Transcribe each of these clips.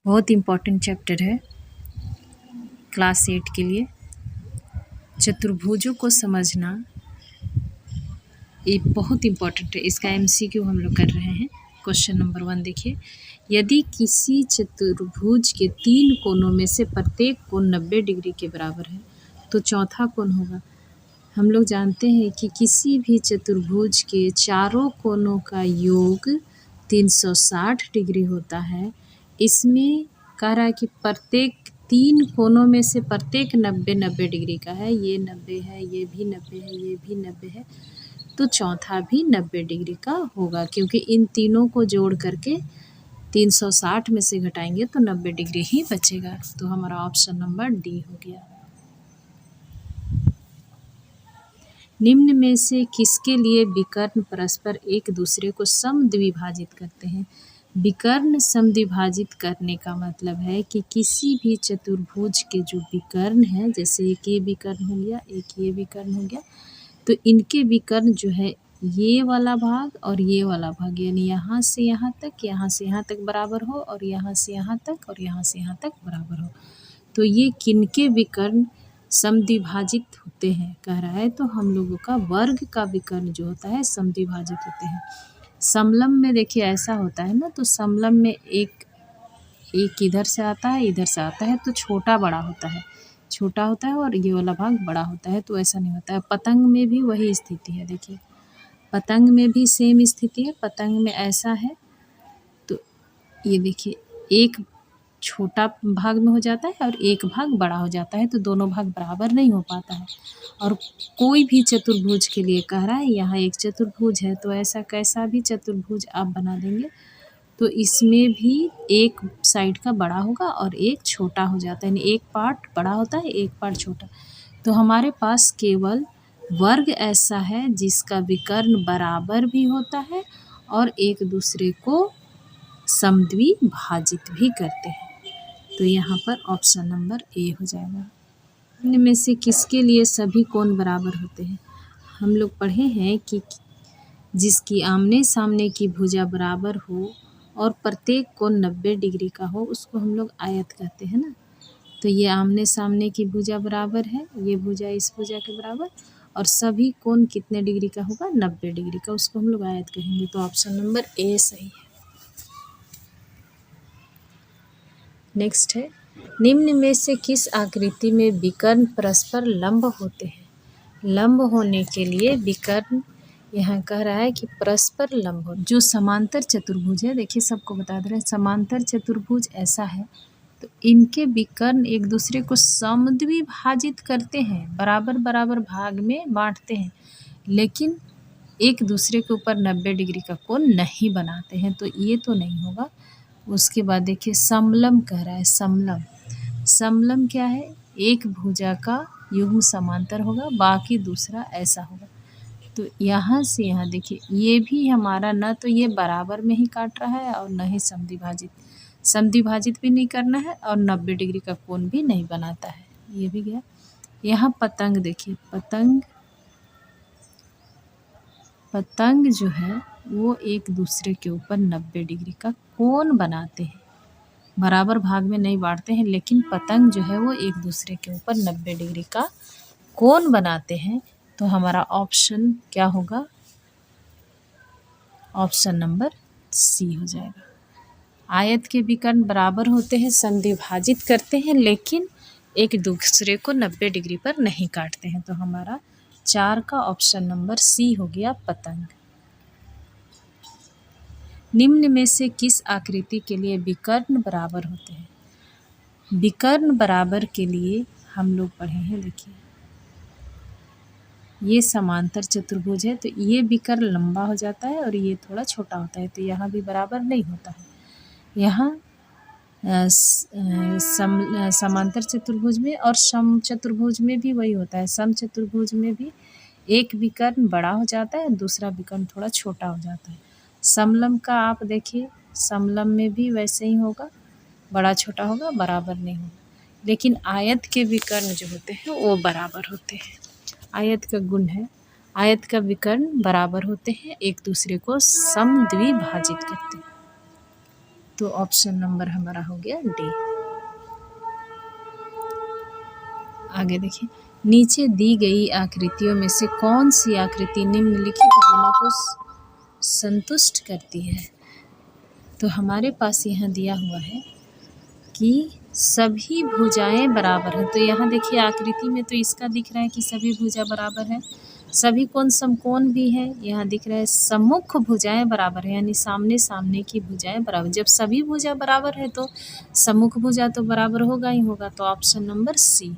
बहुत important chapter है class 8 के लिए। चतुर्भुजों को समझना ये बहुत इम्पॉर्टेंट है। इसका MCQ हम लोग कर रहे हैं। क्वेश्चन नंबर 1 देखिए, यदि किसी चतुर्भुज के 3 कोनों में से प्रत्येक कोण 90 डिग्री के बराबर है तो चौथा कोण होगा। हम लोग जानते हैं कि किसी भी चतुर्भुज के चारों कोनों का योग 360 डिग्री होता है। इसमें कह रहा है कि प्रत्येक 3 कोनों में से प्रत्येक 90 डिग्री का है। ये 90 है, ये भी 90 है, ये भी 90 है, तो चौथा भी 90 डिग्री का होगा, क्योंकि इन तीनों को जोड़ करके 360 में से घटाएंगे तो 90 डिग्री ही बचेगा। तो हमारा ऑप्शन नंबर डी हो गया। निम्न में से किसके लिए विकर्ण परस्पर एक दूसरे को समद्विभाजित करते हैं। विकर्ण समद्विभाजित करने का मतलब है कि किसी भी चतुर्भुज के जो विकर्ण है, जैसे एक ये विकर्ण हो गया, एक ये विकर्ण हो गया, तो इनके विकर्ण जो है ये वाला भाग और ये वाला भाग, यानी यहाँ से यहाँ तक, यहाँ से यहाँ तक बराबर हो और यहाँ से यहाँ तक और यहाँ से यहाँ तक बराबर हो, तो ये किनके विकर्ण समद्विभाजित होते हैं कह रहा है। तो हम लोगों का वर्ग का विकर्ण जो होता है समद्विभाजित होते हैं। समलंब में देखिए ऐसा होता है ना, तो समलंब में एक इधर से आता है, इधर से आता है, तो छोटा बड़ा होता है, छोटा होता है और ये वाला भाग बड़ा होता है, तो ऐसा नहीं होता है। पतंग में भी वही स्थिति है। देखिए पतंग में भी सेम स्थिति है। पतंग में ऐसा है, तो ये देखिए एक छोटा भाग में हो जाता है और एक भाग बड़ा हो जाता है, तो दोनों भाग बराबर नहीं हो पाता है। और कोई भी चतुर्भुज के लिए कह रहा है, यहाँ एक चतुर्भुज है, तो ऐसा कैसा भी चतुर्भुज आप बना देंगे तो इसमें भी एक साइड का बड़ा होगा और एक छोटा हो जाता है, यानी एक पार्ट बड़ा होता है, एक पार्ट छोटा। तो हमारे पास केवल वर्ग ऐसा है जिसका विकर्ण बराबर भी होता है और एक दूसरे को समद्विभाजित भी करते हैं। तो यहाँ पर ऑप्शन नंबर ए हो जाएगा। इनमें से किसके लिए सभी कोण बराबर होते हैं। हम लोग पढ़े हैं कि जिसकी आमने सामने की भुजा बराबर हो और प्रत्येक कोण 90 डिग्री का हो, उसको हम लोग आयत कहते हैं ना। तो ये आमने सामने की भुजा बराबर है, ये भुजा इस भुजा के बराबर, और सभी कोण कितने डिग्री का होगा, 90 डिग्री का, उसको हम लोग आयत कहेंगे। तो ऑप्शन नंबर ए सही है। नेक्स्ट है, निम्न में से किस आकृति में विकर्ण परस्पर लंब होते हैं। लंब होने के लिए विकर्ण यहाँ कह रहा है कि परस्पर लंब हो। जो समांतर चतुर्भुज है, देखिए सबको बता दे रहे हैं, समांतर चतुर्भुज ऐसा है तो इनके विकर्ण एक दूसरे को समद्विभाजित करते हैं, बराबर बराबर भाग में बांटते हैं, लेकिन एक दूसरे के ऊपर 90 डिग्री का कोण नहीं बनाते हैं, तो ये तो नहीं होगा। उसके बाद देखिए समलंब कह रहा है। समलंब, समलंब क्या है, एक भुजा का युग्म समांतर होगा, बाकी दूसरा ऐसा होगा। तो यहाँ से यहाँ देखिए ये भी हमारा न तो ये बराबर में ही काट रहा है और न ही समद्विभाजित भी नहीं करना है और 90 डिग्री का कोण भी नहीं बनाता है, ये भी गया। यहाँ पतंग देखिए, पतंग जो है वो एक दूसरे के ऊपर 90 डिग्री का कोण बनाते हैं, बराबर भाग में नहीं बांटते हैं, लेकिन पतंग जो है वो एक दूसरे के ऊपर 90 डिग्री का कोण बनाते हैं। तो हमारा ऑप्शन क्या होगा, ऑप्शन नंबर सी हो जाएगा। आयत के विकर्ण बराबर होते हैं, समद्विभाजित करते हैं, लेकिन एक दूसरे को 90 डिग्री पर नहीं काटते हैं। तो हमारा 4 का ऑप्शन नंबर सी हो गया, पतंग। निम्न में से किस आकृति के लिए विकर्ण बराबर होते हैं। विकर्ण बराबर के लिए हम लोग पढ़े हैं, देखिए ये समांतर चतुर्भुज है, तो ये विकर्ण लंबा हो जाता है और ये थोड़ा छोटा होता है, तो यहाँ भी बराबर नहीं होता है। यहाँ समांतर चतुर्भुज में और सम चतुर्भुज में भी वही होता है। सम चतुर्भुज में भी एक विकर्ण बड़ा हो जाता है, दूसरा विकर्ण थोड़ा छोटा हो जाता है। समलंब का आप देखिए, समलंब में भी वैसे ही होगा, बड़ा छोटा होगा, बराबर नहीं होगा। लेकिन आयत के विकर्ण जो होते हैं वो बराबर होते हैं। आयत का गुण है, आयत का विकर्ण बराबर होते हैं, एक दूसरे को समद्विभाजित करते हैं। तो ऑप्शन नंबर हमारा हो गया डी। आगे देखिए, नीचे दी गई आकृतियों में से कौन सी आकृति निम्नलिखित गुणों को संतुष्ट करती है। तो हमारे पास यहाँ दिया हुआ है कि सभी भुजाएं बराबर हैं। तो यहाँ देखिए आकृति में तो इसका दिख रहा है कि सभी भुजा बराबर है, सभी कोण समकोण भी है। यहाँ दिख रहा है सम्मुख भुजाएं बराबर है, यानी सामने सामने की भुजाएं बराबर। जब सभी भुजा बराबर है तो सम्मुख भुजा तो बराबर होगा ही होगा। तो ऑप्शन नंबर सी।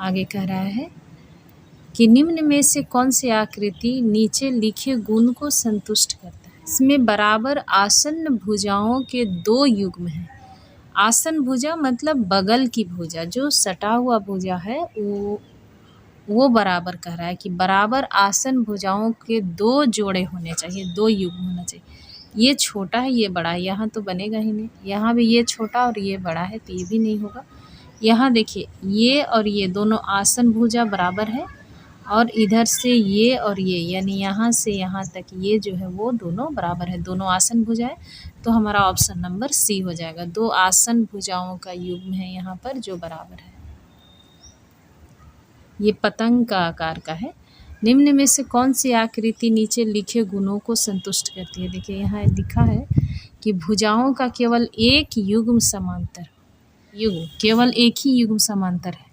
आगे कह रहा है कि निम्न में से कौन सी आकृति नीचे लिखे गुण को संतुष्ट करता है। इसमें बराबर आसन्न भुजाओं के दो युग्म हैं। आसन भुजा मतलब बगल की भुजा, जो सटा हुआ भुजा है वो बराबर कह रहा है कि बराबर आसन भुजाओं के दो जोड़े होने चाहिए, दो युग्म होना चाहिए। ये छोटा है, ये बड़ा है, यहाँ तो बनेगा ही नहीं। यहाँ भी ये छोटा और ये बड़ा है, तो ये भी नहीं होगा। यहाँ देखिए ये और ये दोनों आसन भुजा बराबर है, और इधर से ये और ये, यानी यहाँ से यहाँ तक ये जो है वो दोनों बराबर है, दोनों आसन भुजाएं। तो हमारा ऑप्शन नंबर सी हो जाएगा। दो आसन भुजाओं का युग्म है यहाँ पर जो बराबर है। ये पतंग का आकार का है। निम्न में से कौन सी आकृति नीचे लिखे गुणों को संतुष्ट करती है। देखिए यहाँ लिखा है कि भुजाओं का केवल एक युग्म समांतर, युग्म केवल एक ही युग्म समांतर है।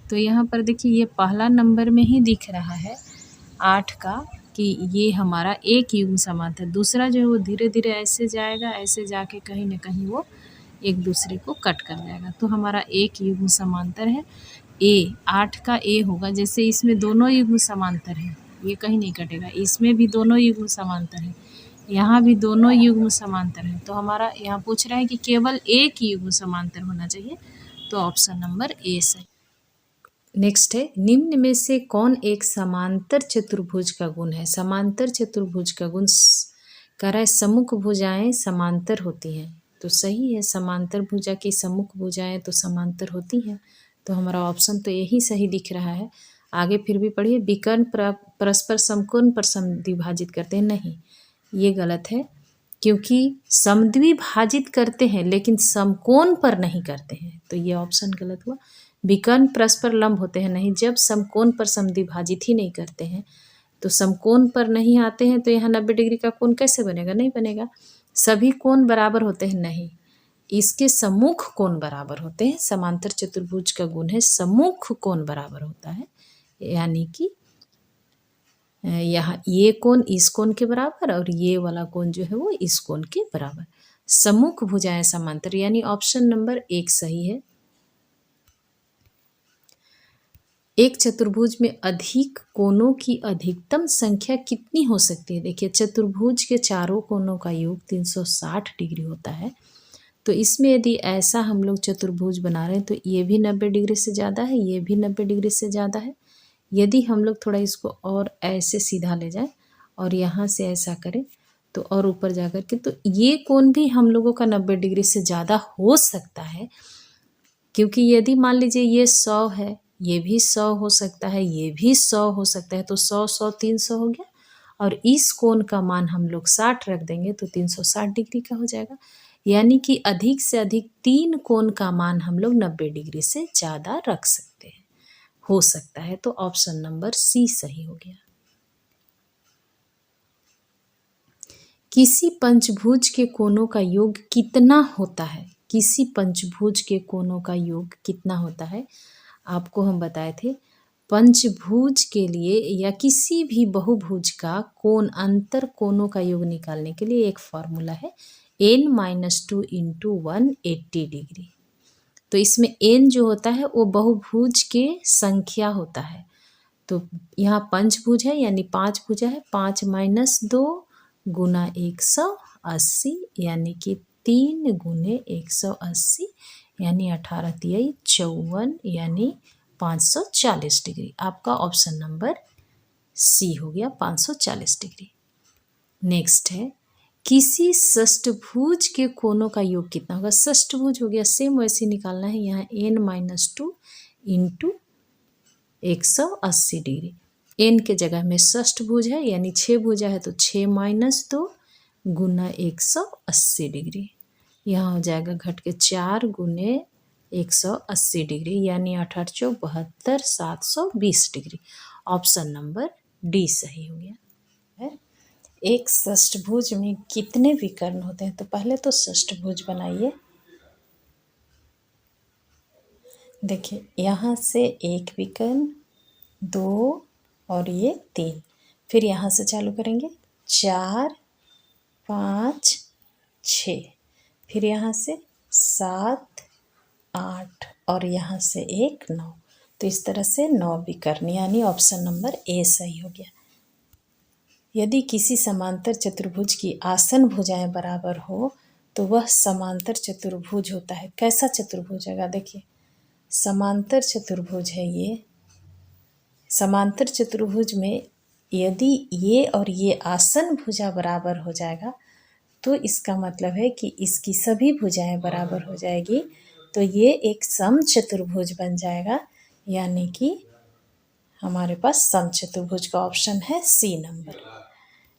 तो यहाँ पर देखिए ये पहला नंबर में ही दिख रहा है 8 का कि ये हमारा एक युग्म समांतर। दूसरा जो है वो धीरे धीरे ऐसे जाएगा, ऐसे जाके कहीं ना कहीं वो एक दूसरे को कट कर जाएगा। तो हमारा एक युग्म समांतर है ए, 8 का ए होगा। जैसे इसमें दोनों युग्म समांतर है, ये कहीं नहीं कटेगा। इसमें भी दोनों युग्म समांतर है, यहाँ भी दोनों युग्म समांतर है। तो हमारा यहाँ पूछ रहा है कि केवल एक युग्म समांतर होना चाहिए। तो ऑप्शन नंबर ए सही। नेक्स्ट है, निम्न में से कौन एक समांतर चतुर्भुज का गुण है। समांतर चतुर्भुज का गुण कह रहा है सम्मुख भुजाएं समांतर होती हैं। तो सही है, समांतर भुजा की सम्मुख भुजाएं तो समांतर होती हैं। तो हमारा ऑप्शन तो यही सही दिख रहा है। आगे फिर भी पढ़िए, विकर्ण परस्पर समकोण पर समद्विभाजित करते हैं। नहीं, ये गलत है, क्योंकि समद्विभाजित करते हैं लेकिन समकोण पर नहीं करते हैं। तो ये ऑप्शन गलत हुआ। विकर्ण परस्पर लंब होते हैं, नहीं, जब समकोण पर समद्विभाजित ही नहीं करते हैं तो समकोण पर नहीं आते हैं, तो यहाँ 90 डिग्री का कोण कैसे बनेगा, नहीं बनेगा। सभी कोण बराबर होते हैं, नहीं, इसके सम्मुख कोण बराबर होते हैं। समांतर चतुर्भुज का गुण है सम्मुख कोण बराबर होता है, यानी कि यहाँ ये कोण इस कोण के बराबर और ये वाला कोण जो है वो इस कोण के बराबर। सम्मुख भुजाएं समांतर, यानी ऑप्शन नंबर 1 सही है। एक चतुर्भुज में अधिक कोणों की अधिकतम संख्या कितनी हो सकती है। देखिए चतुर्भुज के चारों कोणों का योग 360 डिग्री होता है। तो इसमें यदि ऐसा हम लोग चतुर्भुज बना रहे हैं तो ये भी 90 डिग्री से ज़्यादा है, ये भी 90 डिग्री से ज़्यादा है। यदि हम लोग थोड़ा इसको और ऐसे सीधा ले जाएं और यहाँ से ऐसा करें तो और ऊपर जा कर के, तो ये कोण भी हम लोगों का 90 डिग्री से ज़्यादा हो सकता है। क्योंकि यदि मान लीजिए ये 100 है, ये भी 100 हो सकता है, ये भी 100 हो सकता है, तो 100 100 300 हो गया। और इस कोण का मान हम लोग 60 रख देंगे तो 360 डिग्री का हो जाएगा। यानी कि अधिक से अधिक 3 कोण का मान हम लोग 90 डिग्री से ज़्यादा रख सकते हैं, हो सकता है। तो ऑप्शन नंबर सी सही हो गया। किसी पंचभुज के कोणों का योग कितना होता है। किसी पंचभुज के कोणों का योग कितना होता है, आपको हम बताए थे। पंचभुज के लिए या किसी भी बहुभुज का कोण अंतर कोणों का योग निकालने के लिए एक फॉर्मूला है n-2 × 180 डिग्री। तो इसमें n जो होता है वो बहुभुज के संख्या होता है। तो यहाँ पंचभुज है यानी 5 भुजा है, 5 - 2 गुना 180, यानी कि 3 गुने 180, यानी 18 तिहाई 54, यानी 540 डिग्री। आपका ऑप्शन नंबर सी हो गया, 540 डिग्री। नेक्स्ट है, किसी षष्ठभुज के कोणों का योग कितना होगा। षष्ठभुज हो गया, सेम वैसे निकालना है। यहाँ n-2 × 180 डिग्री। n के जगह में षष्ठभुज है यानी 6 भुजा है तो 6 - 2 गुना 180 डिग्री। यहाँ हो जाएगा घट के 4 गुने 180 डिग्री यानी 8 8 चौक 72 720 डिग्री। ऑप्शन नंबर डी सही हो गया है। एक षष्ठभुज में कितने विकर्ण होते हैं? तो पहले तो षष्ठभुज बनाइए। देखिए यहाँ से एक विकर्ण, 2 और ये 3, फिर यहाँ से चालू करेंगे 4 5 6, फिर यहाँ से 7 8 और यहाँ से एक 9। तो इस तरह से 9 विकर्ण यानी ऑप्शन नंबर ए सही हो गया। यदि किसी समांतर चतुर्भुज की आसन भुजाएं बराबर हो तो वह समांतर चतुर्भुज होता है। कैसा चतुर्भुज होगा? देखिए समांतर चतुर्भुज है ये। समांतर चतुर्भुज में यदि ये और ये आसन भुजा बराबर हो जाएगा तो इसका मतलब है कि इसकी सभी भुजाएं बराबर हो जाएगी, तो ये एक समचतुर्भुज बन जाएगा। यानी कि हमारे पास समचतुर्भुज का ऑप्शन है सी नंबर।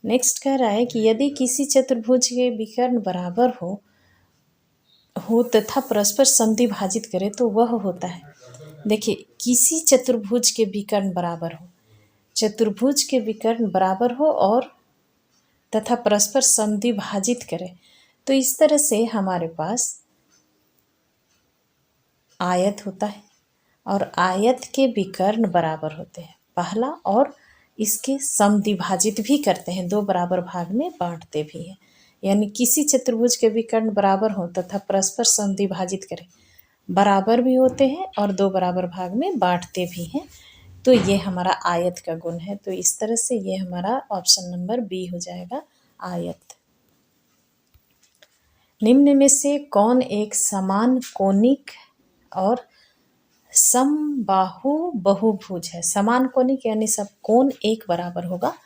नेक्स्ट कह रहा है कि यदि किसी चतुर्भुज के विकर्ण बराबर हो तथा परस्पर समद्विभाजित करे तो वह होता है। देखिए किसी चतुर्भुज के विकर्ण बराबर हो, चतुर्भुज के विकर्ण बराबर हो और तथा परस्पर समद्विभाजित करे, तो इस तरह से हमारे पास आयत होता है और आयत के विकर्ण बराबर होते हैं पहला, और इसके समद्विभाजित भी करते हैं, 2 बराबर भाग में बांटते भी हैं। यानी किसी चतुर्भुज के विकर्ण बराबर हो तथा परस्पर समद्विभाजित करें, बराबर भी होते हैं और 2 बराबर भाग में बांटते भी हैं, तो ये हमारा आयत का गुण है। तो इस तरह से ये हमारा ऑप्शन नंबर बी हो जाएगा, आयत। निम्न में से कौन एक समान कोनिक और समबाहु बहुभुज है? समान कोनिक यानी सब कोण एक बराबर होगा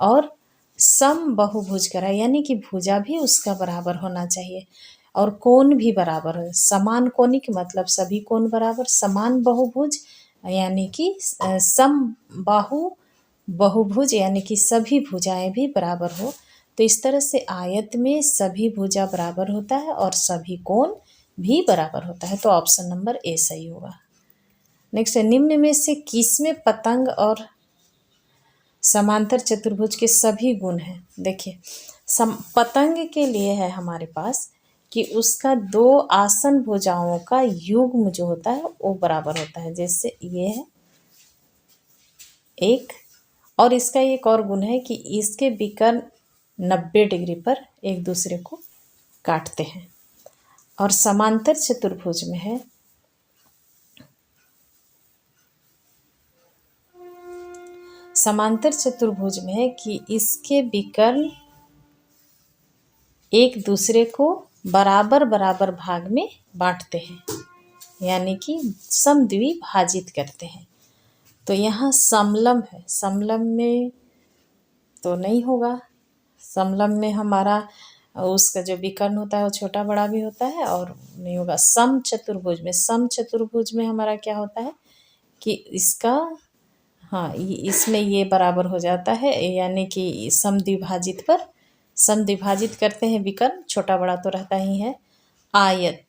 और समबाहुभुज करा यानी कि भुजा भी उसका बराबर होना चाहिए और कोण भी बराबर हो। समान कोनिक मतलब सभी कोण बराबर, समान बहुभुज यानी कि समबाहु बहुभुज यानी कि सभी भुजाएं भी बराबर हो। तो इस तरह से आयत में सभी भुजा बराबर होता है और सभी कोण भी बराबर होता है। तो ऑप्शन नंबर ए सही होगा। नेक्स्ट है, निम्न में से किसमें पतंग और समांतर चतुर्भुज के सभी गुण हैं? देखिए पतंग के लिए है हमारे पास कि उसका 2 आसन भुजाओं का युग्म जो होता है वो बराबर होता है। जैसे ये है एक, और इसका एक और गुण है कि इसके विकर्ण 90 डिग्री पर एक दूसरे को काटते हैं। और समांतर चतुर्भुज में है समांतर चतुर्भुज में है कि इसके विकर्ण एक दूसरे को बराबर बराबर भाग में बांटते हैं यानी कि समद्विभाजित करते हैं। तो यहाँ समलम है, समलम में तो नहीं होगा। समलम में हमारा उसका जो विकर्ण होता है वो छोटा बड़ा भी होता है और नहीं होगा। समचतुर्भुज में हमारा क्या होता है कि इसका इसमें ये बराबर हो जाता है यानी कि समद्विभाजित पर समद्विभाजित करते हैं विकर्ण, छोटा बड़ा तो रहता ही है। आयत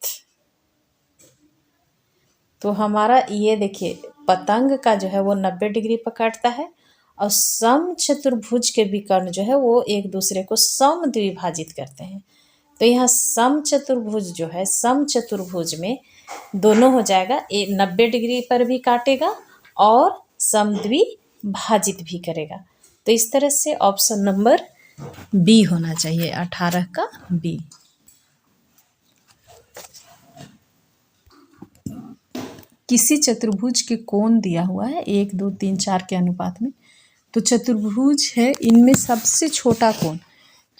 तो हमारा ये देखिए पतंग का जो है वो 90 डिग्री पर काटता है और समचतुर्भुज के विकर्ण जो है वो एक दूसरे को समद्विभाजित करते हैं। तो यहाँ समचतुर्भुज जो है, समचतुर्भुज में दोनों हो जाएगा, 90 डिग्री पर भी काटेगा और समद्विभाजित भी करेगा। तो इस तरह से ऑप्शन नंबर बी होना चाहिए, 18 का बी। किसी चतुर्भुज के कोण दिया हुआ है 1 2 3 4 के अनुपात में, तो चतुर्भुज है इनमें सबसे छोटा कोण,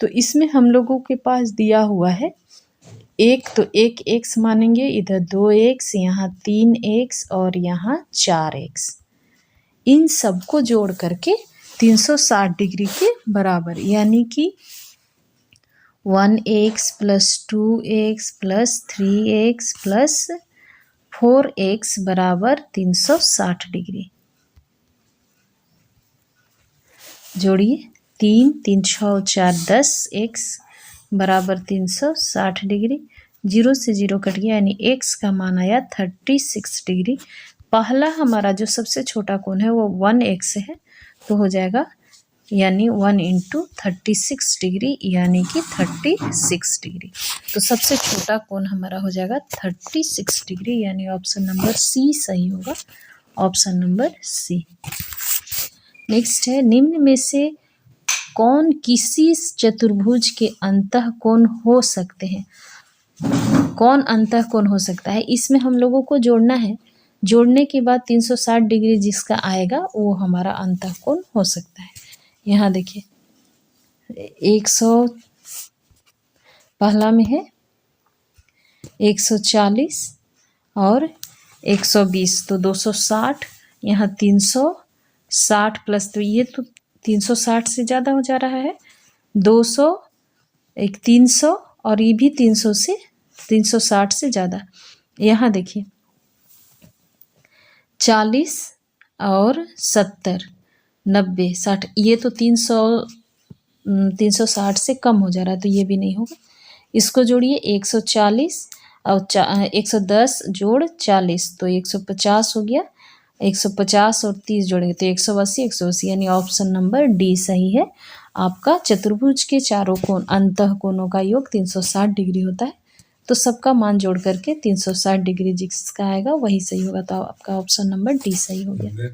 तो इसमें हम लोगों के पास दिया हुआ है एक, तो एक एक्स मानेंगे, इधर 2x, यहाँ 3x और यहाँ 4x, इन सबको जोड़ करके 360 डिग्री के बराबर यानी कि 1x + 2x + 3x + 4x बराबर 360 डिग्री। जोड़िए 3 3 6 4 10 x बराबर 360 डिग्री। 0 से 0 कट गया यानी x का मान आया 36 डिग्री। पहला हमारा जो सबसे छोटा कोण है वो 1x है, तो हो जाएगा यानी 1 इंटू 36 डिग्री यानी कि 36 डिग्री। तो सबसे छोटा कोण हमारा हो जाएगा 36 डिग्री यानी ऑप्शन नंबर सी सही होगा, ऑप्शन नंबर सी। नेक्स्ट है, निम्न में से कौन किसी चतुर्भुज के अंतःकोण हो सकते हैं? कौन अंतःकोण हो सकता है? इसमें हम लोगों को जोड़ना है, जोड़ने के बाद 360 डिग्री जिसका आएगा वो हमारा अंतःकोण हो सकता है। यहाँ देखिए 100 पहला में है 140 और 120 तो 260, यहाँ 360 प्लस, तो ये तो 360 से ज़्यादा हो जा रहा है, 200 एक 300 और ये भी 300 से 360 से ज़्यादा। यहाँ देखिए 40 और 70 90 60, ये तो 360 से कम हो जा रहा है, तो ये भी नहीं होगा। इसको जोड़िए 140 और 110 जोड़ 40 तो 150 हो गया। 150 और 30 जोड़ेंगे तो 180 180 यानी ऑप्शन नंबर डी सही है आपका। चतुर्भुज के चारों कोण अंतः कोणों का योग 360 डिग्री होता है, तो सबका मान जोड़ करके 360 डिग्री जिसका आएगा वही सही होगा, तो आपका ऑप्शन नंबर डी सही हो गया।